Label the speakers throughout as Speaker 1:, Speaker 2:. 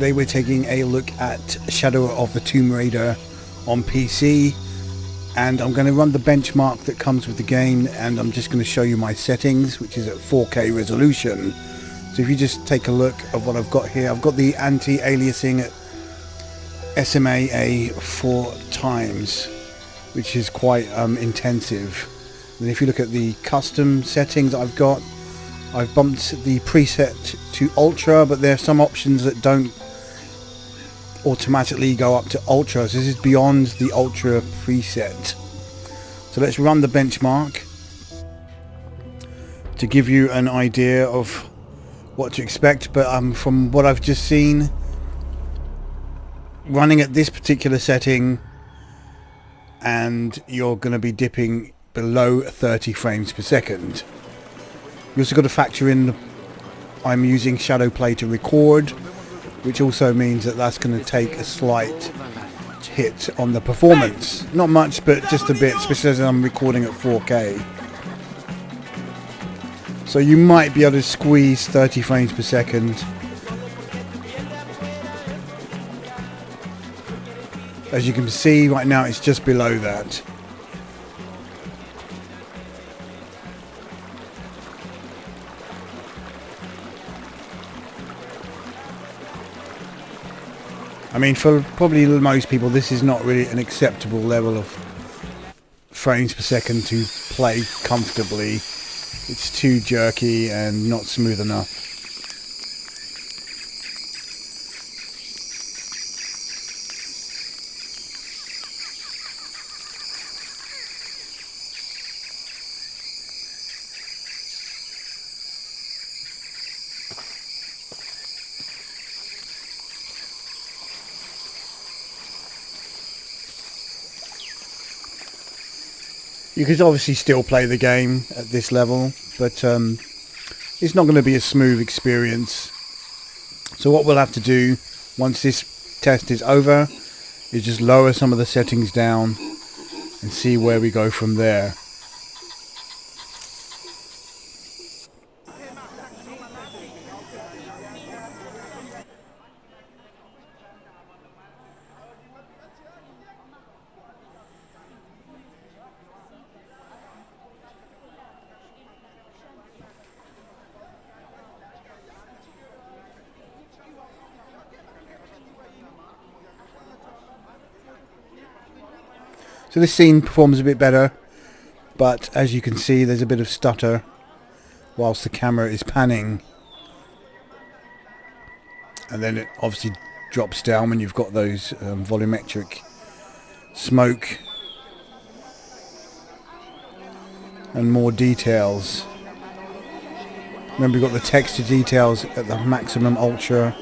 Speaker 1: Today we're taking a look at Shadow of the Tomb Raider on PC, and I'm going to run the benchmark that comes with the game, and I'm just going to show you my settings, which is at 4K resolution. So if you just take a look at what I've got here, I've got the anti-aliasing at SMAA4x, which is quite intensive. And if you look at the custom settings I've bumped the preset to Ultra, but there are some options that don't automatically go up to Ultra, so this is beyond the Ultra preset. So let's run the benchmark to give you an idea of what to expect. But from what I've just seen, running at this particular setting, and you're going to be dipping below 30 frames per second. You also got to factor in I'm using Shadowplay to record, which also means that that's going to take a slight hit on the performance. Not much, but just a bit, especially as I'm recording at 4K. So you might be able to squeeze 30 frames per second. As you can see right now, it's just below that. I mean, for probably most people, this is not really an acceptable level of frames per second to play comfortably. It's too jerky and not smooth enough. You could obviously still play the game at this level, but it's not going to be a smooth experience. So what we'll have to do once this test is over is just lower some of the settings down and see where we go from there. So this scene performs a bit better, but as you can see, there's a bit of stutter whilst the camera is panning, and then it obviously drops down when you've got those volumetric smoke and more details. Remember, you've got the texture details at the maximum Ultra.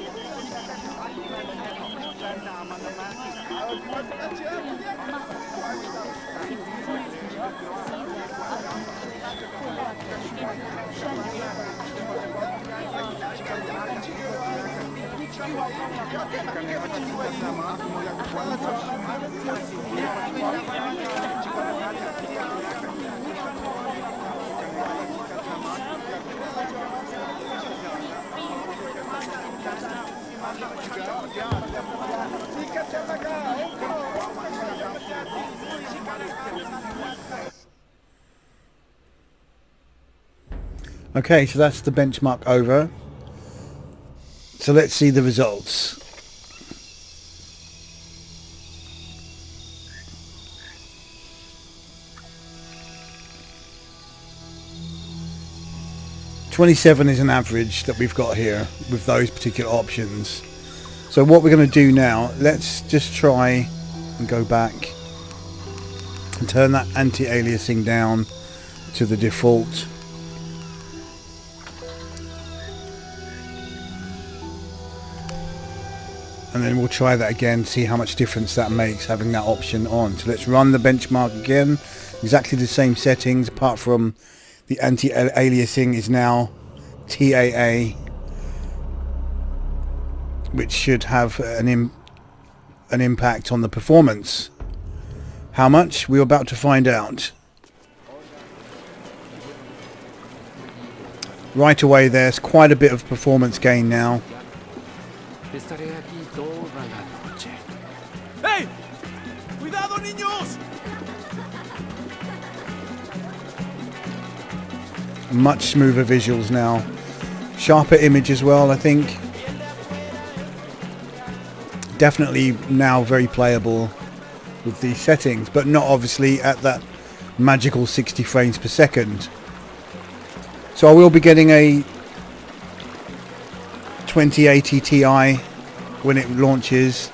Speaker 1: Okay, so that's the benchmark over. So let's see the results. .27 is an average that we've got here with those particular options. So what we're going to do now, let's just try and go back and turn that anti-aliasing down to the default. And then we'll try that again, see how much difference that makes having that option on. So let's run the benchmark again. Exactly the same settings, apart from the anti-aliasing is now TAA, which should have an impact on the performance. How much? We're about to find out. Right away, there's quite a bit of performance gain now.
Speaker 2: Estaré aquí toda la noche.
Speaker 3: ¡Hey! ¡Cuidado, niños!
Speaker 1: Much smoother visuals now. Sharper image as well, I think. Definitely now very playable with these settings, but not obviously at that magical 60 frames per second. So I will be getting a 2080 Ti when it launches,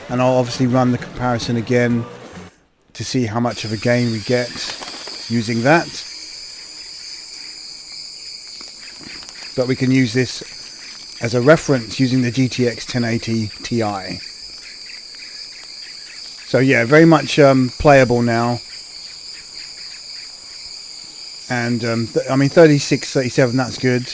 Speaker 1: and I'll obviously run the comparison again to see how much of a gain we get using that. But we can use this as a reference using the GTX 1080 Ti. So yeah, very much playable now. And I mean 36, 37, that's good.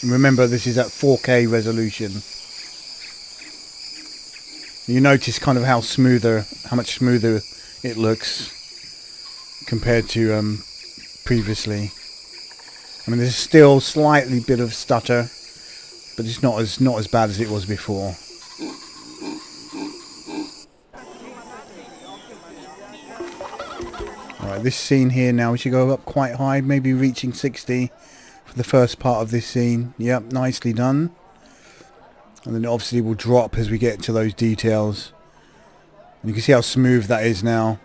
Speaker 1: Remember, this is at 4K resolution. You notice kind of how much smoother it looks compared to previously. I mean, there's still slightly bit of stutter, but it's not as bad as it was before. Alright, this scene here now, we should go up quite high, maybe reaching 60 for the first part of this scene. Yep, nicely done. And then obviously we'll drop as we get to those details. And you can see how smooth that is now.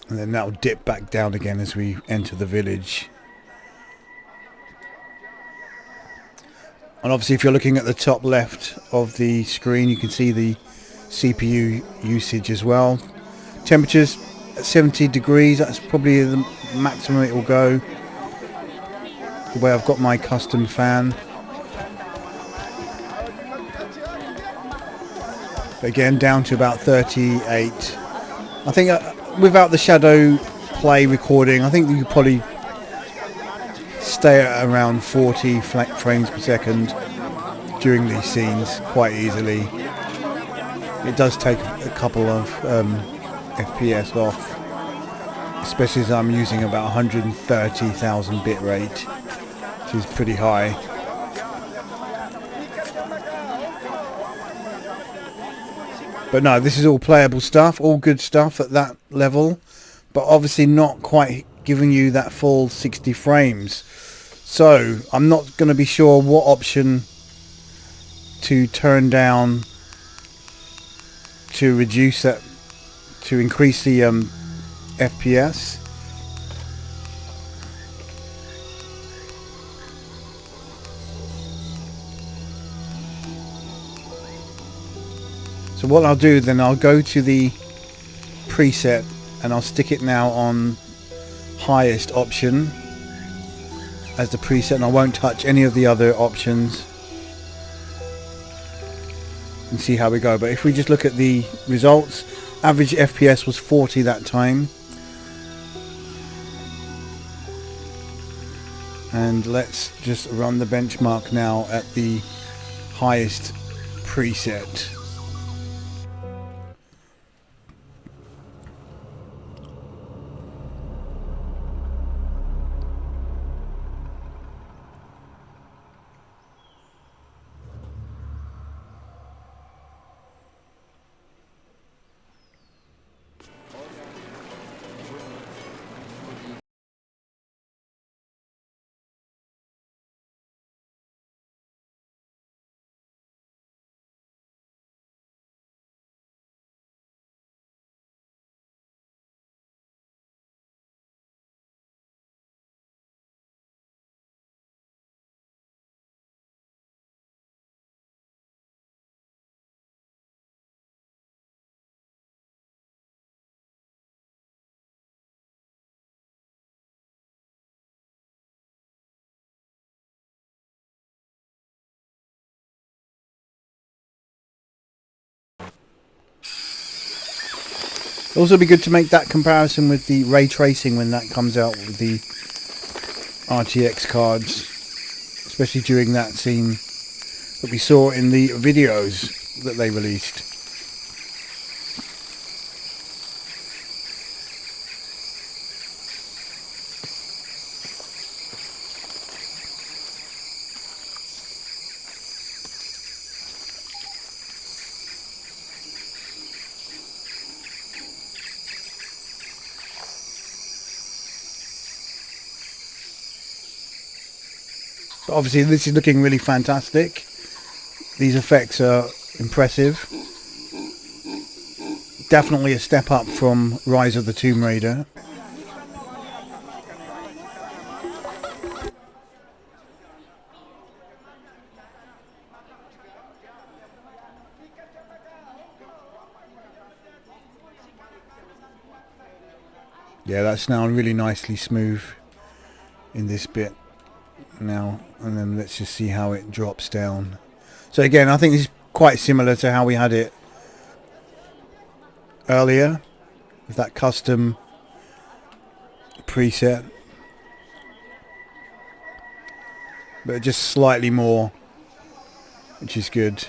Speaker 1: And then that'll dip back down again as we enter the village. And obviously if you're looking at the top left of the screen, you can see the CPU usage as well. Temperatures at 70 degrees, that's probably the maximum it will go. The way I've got my custom fan. But again, down to about 38. I think without the Shadowplay recording, I think you could probably stay at around 40 frames per second during these scenes quite easily. It does take a couple of FPS off, especially as I'm using about 130,000 bit rate, which is pretty high. But no, this is all playable stuff, all good stuff at that level, but obviously not quite giving you that full 60 frames. So I'm not going to be sure what option to turn down to reduce that, to increase the FPS. So what I'll do then, I'll go to the preset and I'll stick it now on highest option as the preset, and I won't touch any of the other options, and see how we go. But if we just look at the results, average FPS was 40 that time. And let's just run the benchmark now at the highest preset. It'll also be good to make that comparison with the ray tracing when that comes out with the RTX cards, especially during that scene. that we saw in the videos that they released. But obviously this is looking really fantastic. These effects are impressive. Definitely a step up from Rise of the Tomb Raider. Yeah, that's now really nicely smooth in this bit now, and then let's just see how it drops down. So again, I think this is quite similar to how we had it earlier with that custom preset, but just slightly more, which is good.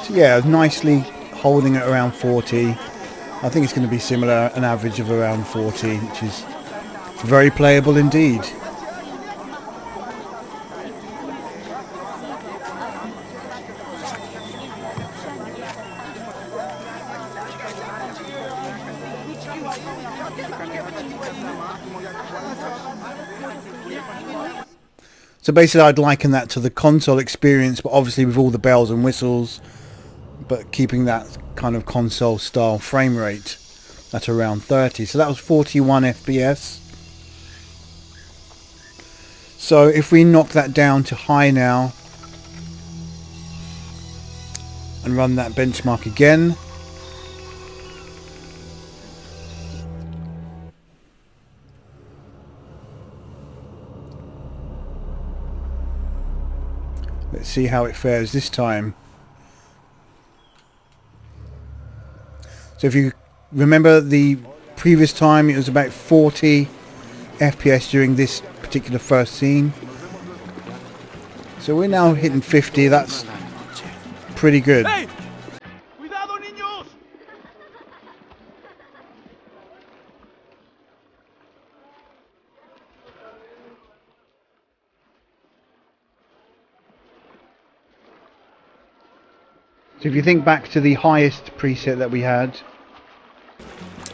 Speaker 1: So yeah, nicely holding it around 40. I think it's going to be similar, an average of around 40, which is very playable indeed. So basically I'd liken that to the console experience, but obviously with all the bells and whistles, but keeping that kind of console style frame rate at around 30. So that was 41 FPS. So if we knock that down to high now and run that benchmark again, let's see how it fares this time. So if you remember the previous time, it was about 40 FPS during this particular first scene. So we're now hitting 50. That's pretty good.
Speaker 3: Hey! Cuidado, niños!
Speaker 1: So if you think back to the highest preset that we had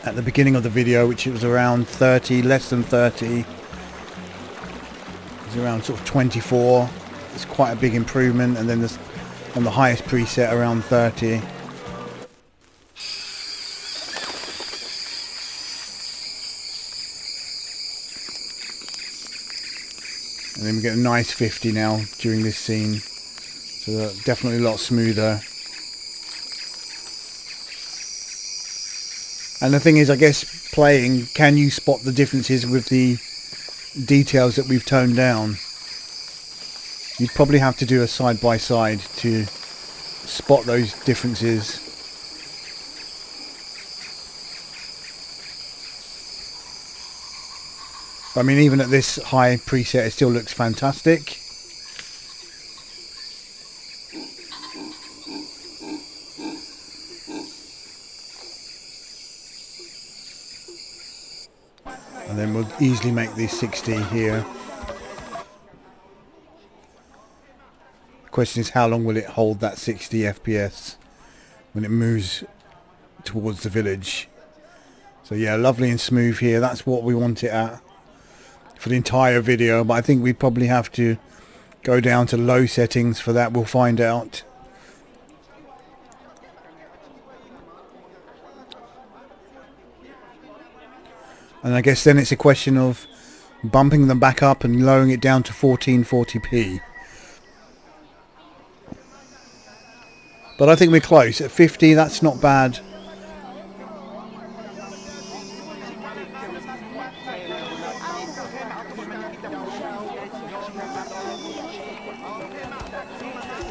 Speaker 1: at the beginning of the video, which it was around 30, less than 30, it was around sort of 24. It's quite a big improvement. And then there's on the highest preset around 30. And then we get a nice 50 now during this scene. So definitely a lot smoother. And the thing is, I guess, playing, can you spot the differences with the details that we've toned down? You'd probably have to do a side-by-side to spot those differences. I mean, even at this high preset, it still looks fantastic. And then we'll easily make these 60 here. The question is, how long will it hold that 60 FPS when it moves towards the village? So yeah, lovely and smooth here. That's what we want it at for the entire video, but I think we probably have to go down to low settings for that. We'll find out. And I guess then it's a question of bumping them back up and lowering it down to 1440p. But I think we're close. At 50, that's not bad.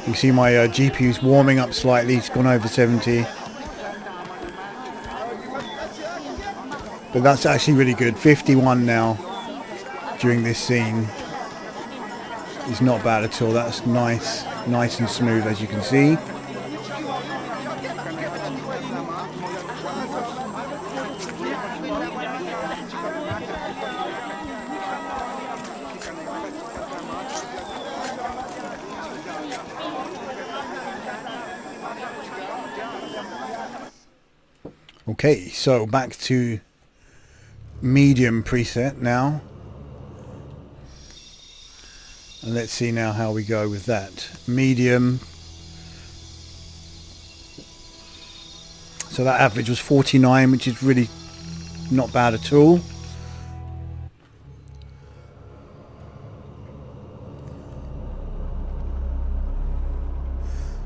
Speaker 1: You see my GPU's warming up slightly, it's gone over 70. But that's actually really good. 51 now during this scene is not bad at all. That's nice and smooth, as you can see. Okay, so back to medium preset now. And let's see now how we go with that. Medium. So that average was 49, which is really not bad at all.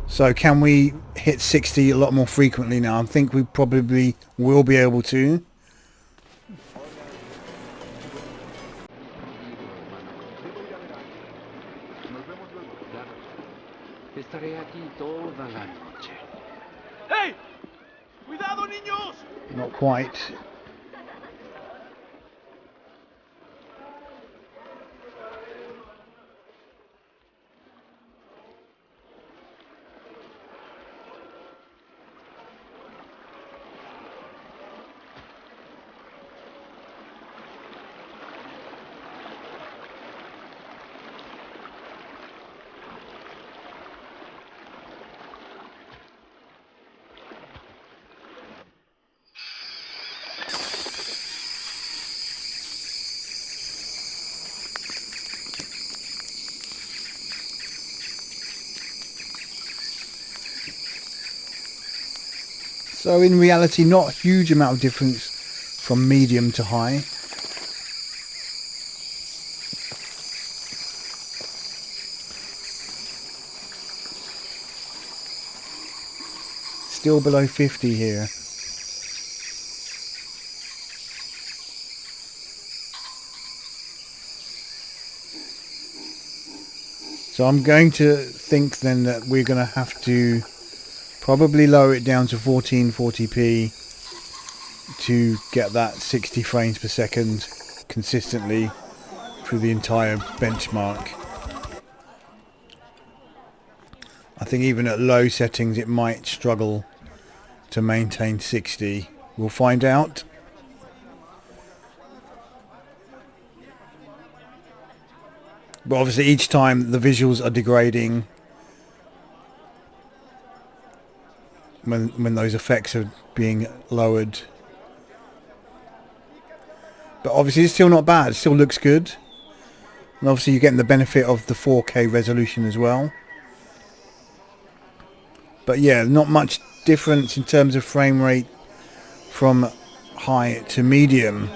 Speaker 1: So can we hit 60 a lot more frequently now? I think we probably will be able to.
Speaker 2: Estaré aquí toda la noche.
Speaker 3: ¡Hey! ¡Cuidado, niños!
Speaker 1: Not quite. So in reality, not a huge amount of difference from medium to high. Still below 50 here. So I'm going to think then that we're going to have to probably lower it down to 1440p to get that 60 frames per second consistently through the entire benchmark. I think even at low settings it might struggle to maintain 60. We'll find out. But obviously each time the visuals are degrading when those effects are being lowered. But obviously it's still not bad, it still looks good. And obviously you're getting the benefit of the 4K resolution as well. But yeah, not much difference in terms of frame rate from high to medium.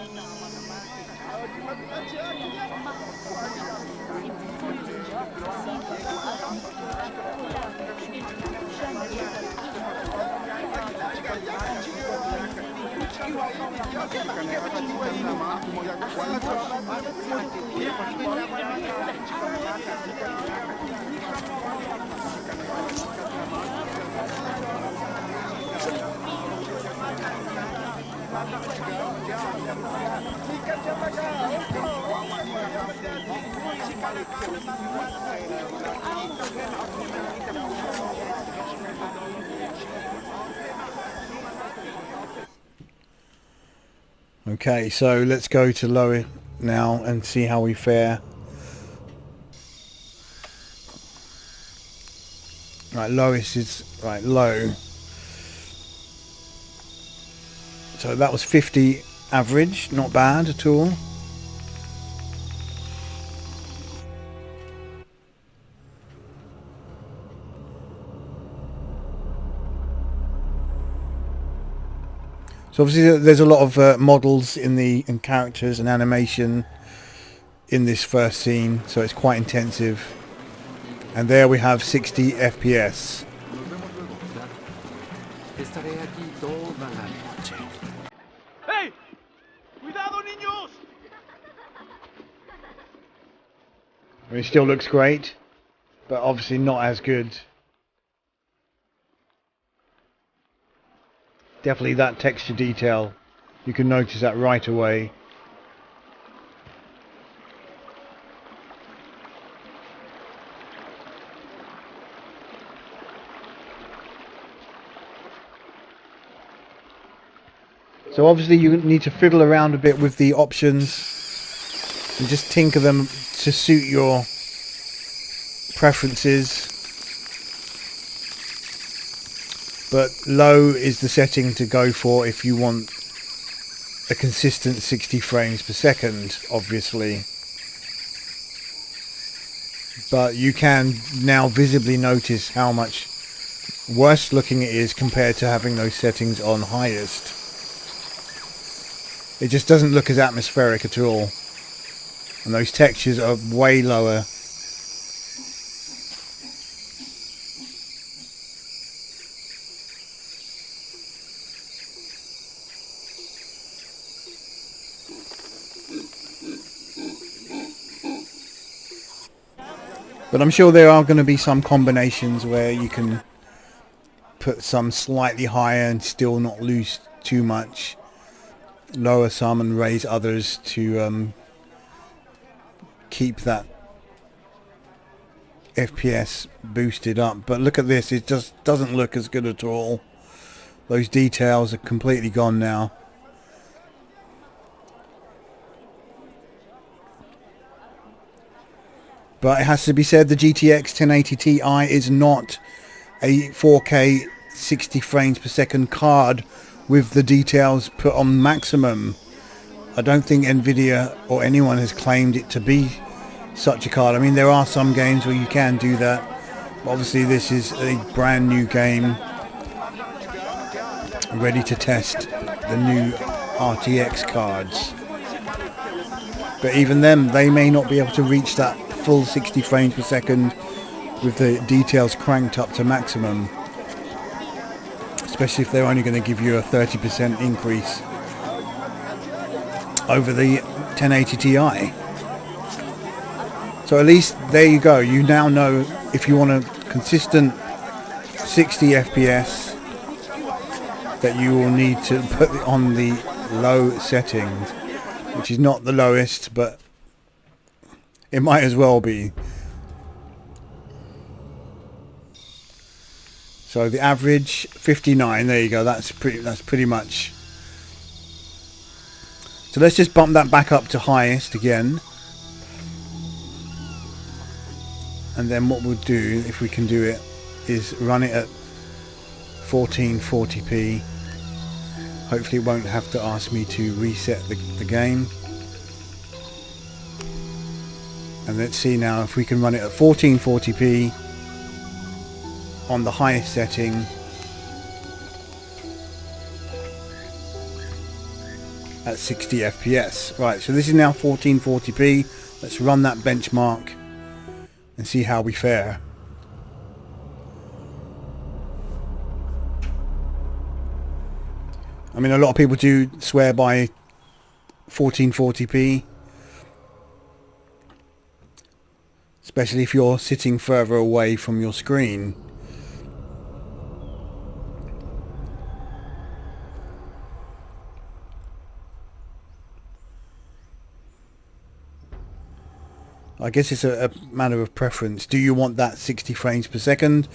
Speaker 1: Okay, so let's go to lower now and see how we fare. Right, lowest is right low. So that was 50 average, not bad at all. So obviously there's a lot of models and characters and animation in this first scene, so it's quite intensive. And there we have 60 FPS.
Speaker 2: Estaré aquí toda la noche.
Speaker 3: ¡Hey! ¡Cuidado, niños!
Speaker 1: mean, it still looks great, but obviously not as good. Definitely that texture detail, you can notice that right away. So obviously you need to fiddle around a bit with the options and just tinker them to suit your preferences. But low is the setting to go for if you want a consistent 60 frames per second, obviously. But you can now visibly notice how much worse looking it is compared to having those settings on highest. It just doesn't look as atmospheric at all. And those textures are way lower. But I'm sure there are going to be some combinations where you can put some slightly higher and still not lose too much. Lower some and raise others to keep that FPS boosted up. But look at this, it just doesn't look as good at all. Those details are completely gone now. But it has to be said, the GTX 1080 Ti is not a 4K 60 frames per second card with the details put on maximum. I don't think Nvidia or anyone has claimed it to be such a card. I mean, there are some games where you can do that. Obviously this is a brand new game, ready to test the new RTX cards. But even them, they may not be able to reach that full 60 frames per second with the details cranked up to maximum. Especially if they're only going to give you a 30% increase over the 1080 Ti. So at least there you go. You now know if you want a consistent 60 FPS that you will need to put it on the low settings, which is not the lowest, but it might as well be. So the average 59. There you go. That's pretty much. So let's just bump that back up to highest again. And then what we'll do, if we can do it, is run it at 1440p. Hopefully it won't have to ask me to reset the game. And let's see now if we can run it at 1440p on the highest setting. At 60 FPS. Right, so this is now 1440p. Let's run that benchmark and see how we fare. I mean, a lot of people do swear by 1440p, especially if you're sitting further away from your screen. I guess it's a matter of preference. Do you want that 60 frames per second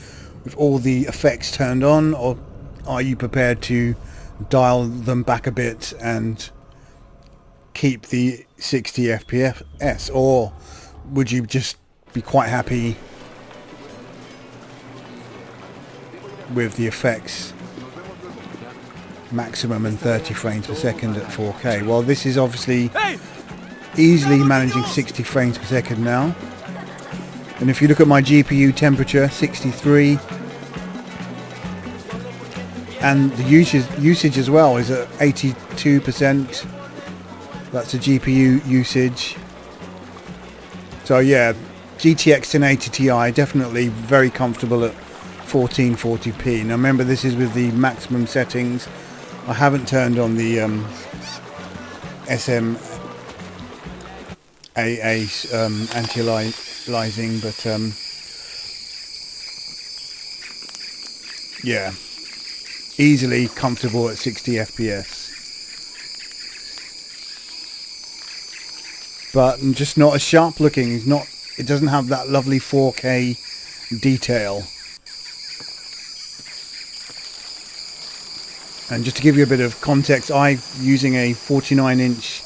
Speaker 1: with all the effects turned on, or are you prepared to dial them back a bit and keep the 60 FPS, or would you just be quite happy with the effects maximum and 30 frames per second at 4K? Well, this is obviously easily managing 60 frames per second now. And if you look at my GPU temperature, 63, and the usage as well is at 82%. That's the GPU usage. So yeah, GTX 1080 Ti definitely very comfortable at 1440p. Now remember, this is with the maximum settings. I haven't turned on the SMAA anti-aliasing stabilizing, but yeah, easily comfortable at 60 FPS. But just not as sharp looking. It doesn't have that lovely 4K detail. And just to give you a bit of context, I'm using a 49-inch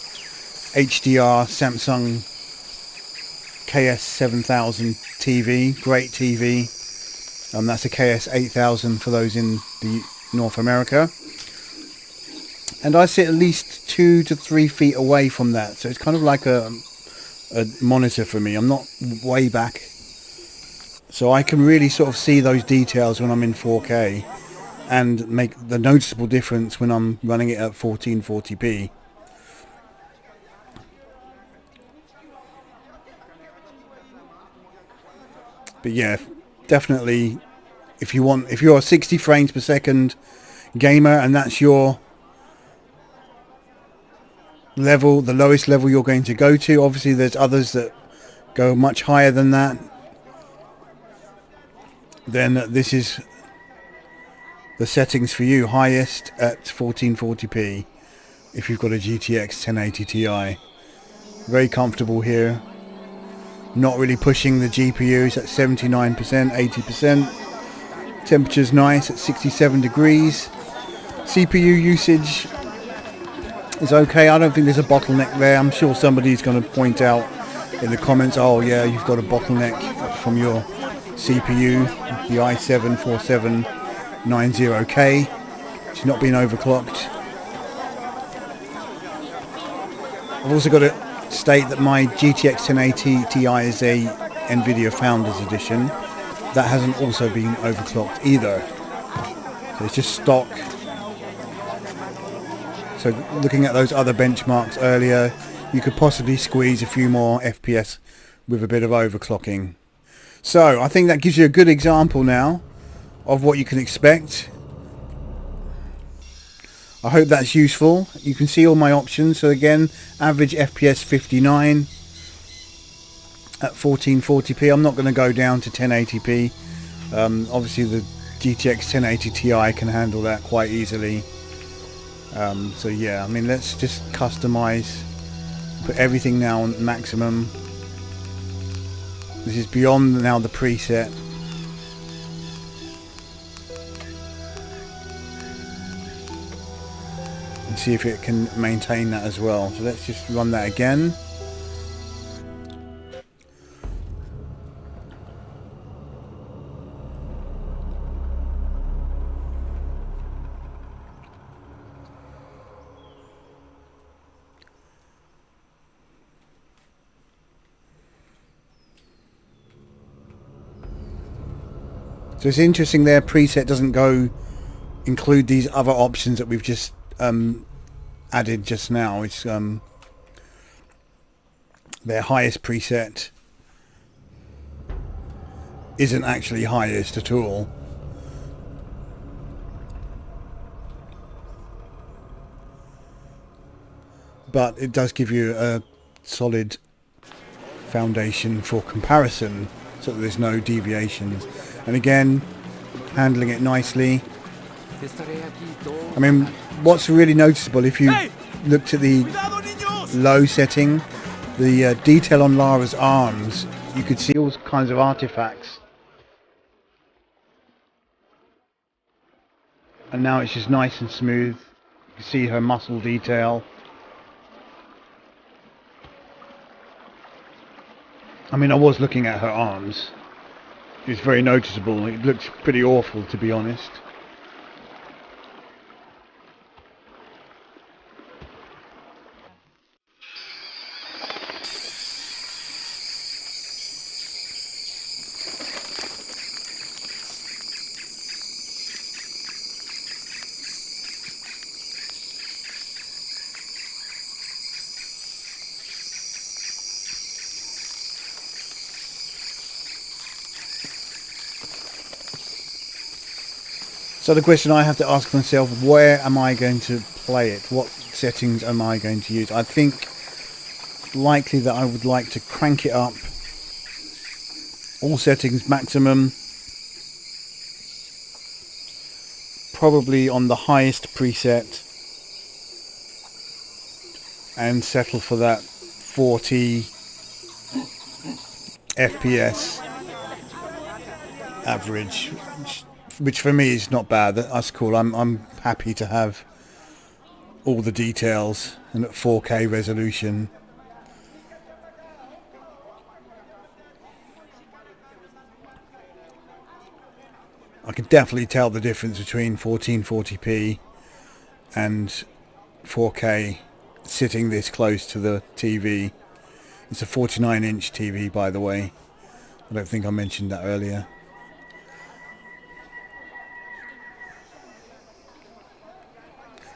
Speaker 1: HDR Samsung KS7000 TV, great TV. That's a KS8000 for those in the North America. And I sit at least 2 to 3 feet away from that, so it's kind of like a monitor for me. I'm not way back, so I can really sort of see those details when I'm in 4K and make the noticeable difference when I'm running it at 1440p. But yeah, definitely if you're a 60 frames per second gamer and that's your level, the lowest level you're going to go to. Obviously there's others that go much higher than that. Then this is the settings for you, highest at 1440p if you've got a GTX 1080 Ti. Very comfortable here. Not really pushing the GPUs at 79%, 80%. Temperature's nice at 67 degrees. CPU usage is okay. I don't think there's a bottleneck there. I'm sure somebody's going to point out in the comments, oh yeah, you've got a bottleneck from your CPU, the i7-4790K. It's not being overclocked. I've also got to state that my GTX 1080 Ti is a Nvidia Founders Edition. That hasn't also been overclocked either. So it's just stock. So looking at those other benchmarks earlier, you could possibly squeeze a few more FPS with a bit of overclocking. So I think that gives you a good example now of what you can expect. I hope that's useful. You can see all my options. So again, average FPS 59 at 1440p. I'm not going to go down to 1080p. Obviously the GTX 1080 Ti can handle that quite easily. So yeah, I mean, let's just customize, put everything now on maximum. This is beyond now the preset. And see if it can maintain that as well. So let's just run that again. So it's interesting their preset doesn't include these other options that we've just added just now. It's their highest preset isn't actually highest at all. But it does give you a solid foundation for comparison so that there's no deviations. And again, handling it nicely. I mean, what's really noticeable, if you looked at the low setting, the detail on Lara's arms, you could see all kinds of artifacts. And now it's just nice and smooth. You can see her muscle detail. I mean, I was looking at her arms. It's very noticeable. It looks pretty awful, to be honest. So the question I have to ask myself, where am I going to play it? What settings am I going to use? I think likely that I would like to crank it up All settings maximum. Probably on the highest preset. And settle for that 40 FPS average, which for me is not bad. That's cool. I'm happy to have all the details and at 4K resolution. I can definitely tell the difference between 1440p and 4K sitting this close to the TV. It's a 49-inch TV, by the way. I don't think I mentioned that earlier.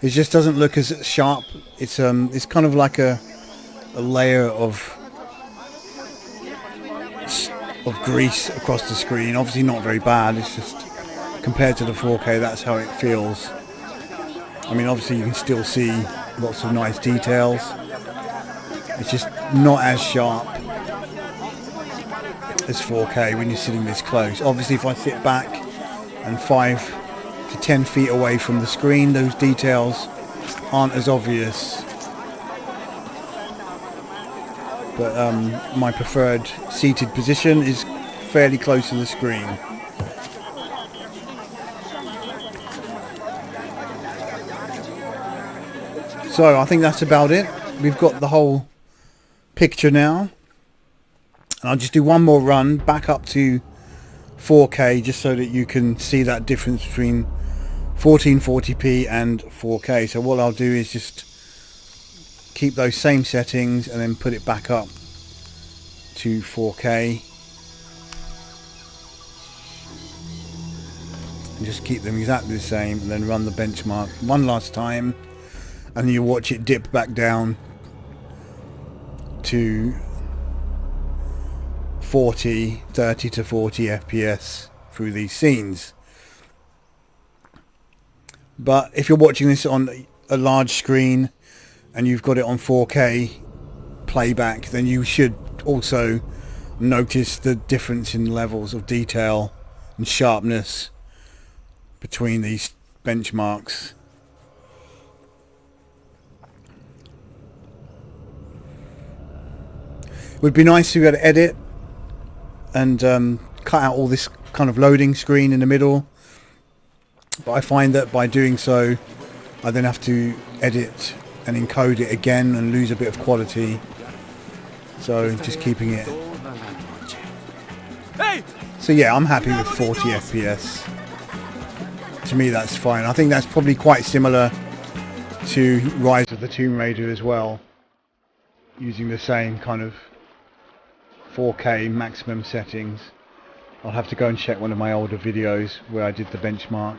Speaker 1: It just doesn't look as sharp. It's kind of like a layer of grease across the screen. Obviously not very bad. It's just compared to the 4K, that's how it feels. I mean, obviously you can still see lots of nice details. It's just not as sharp as 4K when you're sitting this close. Obviously, if I sit back and 5 to 10 feet away from the screen, those details aren't as obvious. But my preferred seated position is fairly close to the screen. So I think that's about it. We've got the whole picture now. And I'll just do one more run back up to 4K just so that you can see that difference between 1440p and 4K. So what I'll do is just keep those same settings and then put it back up to 4K. And just keep them exactly the same and then run the benchmark one last time. And you watch it dip back down to 30 to 40 FPS through these scenes. But if you're watching this on a large screen and you've got it on 4K playback, then you should also notice the difference in levels of detail and sharpness between these benchmarks. It would be nice to be able to edit and cut out all this kind of loading screen in the middle, but I find that by doing so I then have to edit and encode it again and lose a bit of quality, so just keeping it. So yeah, I'm happy with 40 FPS. To me that's fine. I think that's probably quite similar to Rise of the Tomb Raider as well, using the same kind of 4K maximum settings. I'll have to go and check one of my older videos where I did the benchmark.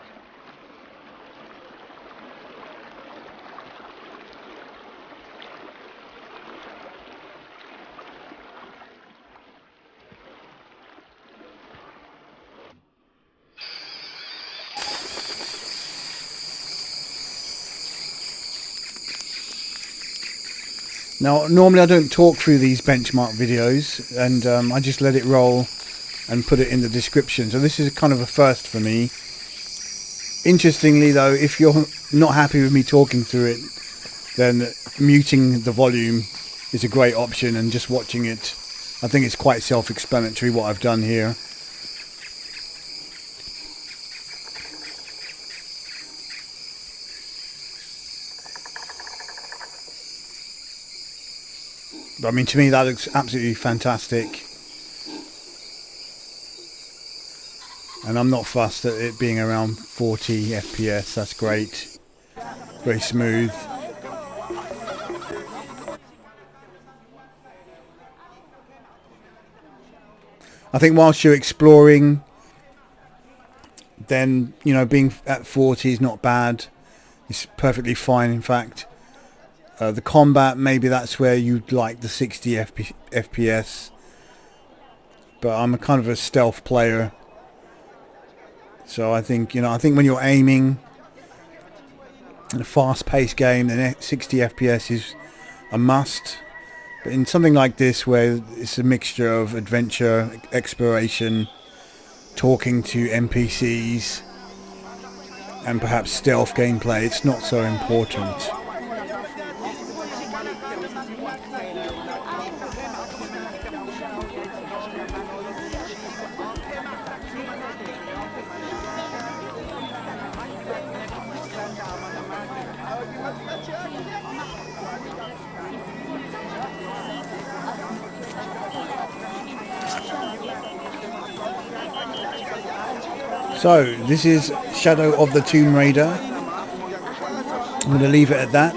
Speaker 1: Now, normally I don't talk through these benchmark videos, and I just let it roll and put it in the description. So this is kind of a first for me. Interestingly though, if you're not happy with me talking through it, then muting the volume is a great option, and just watching it, I think it's quite self-explanatory what I've done here. But I mean, to me that looks absolutely fantastic, and I'm not fussed at it being around 40 FPS. That's great, very smooth. I think whilst you're exploring, then, you know, being at 40 is not bad. It's perfectly fine, in fact. The combat, maybe that's where you'd like the 60 FPS, but I'm a kind of a stealth player, so I think, you know, I think when you're aiming in a fast-paced game, then 60 FPS is a must. But in something like this, where it's a mixture of adventure, exploration, talking to NPCs, and perhaps stealth gameplay, it's not so important. So this is Shadow of the Tomb Raider. I'm going to leave it at that.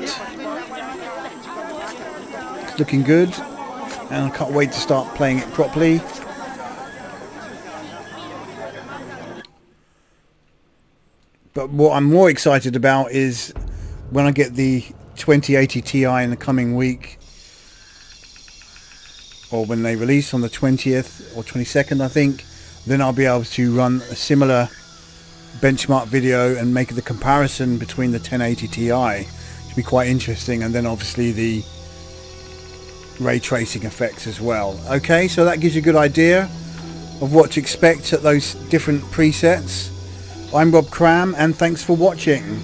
Speaker 1: It's looking good, and I can't wait to start playing it properly. But what I'm more excited about is when I get the 2080 Ti in the coming week, or when they release on the 20th or 22nd, I think, then I'll be able to run a similar benchmark video and make the comparison between the 1080 Ti. It'll be quite interesting, and then obviously the ray tracing effects as well. Okay, so that gives you a good idea of what to expect at those different presets. I'm Rob Cram, and thanks for watching.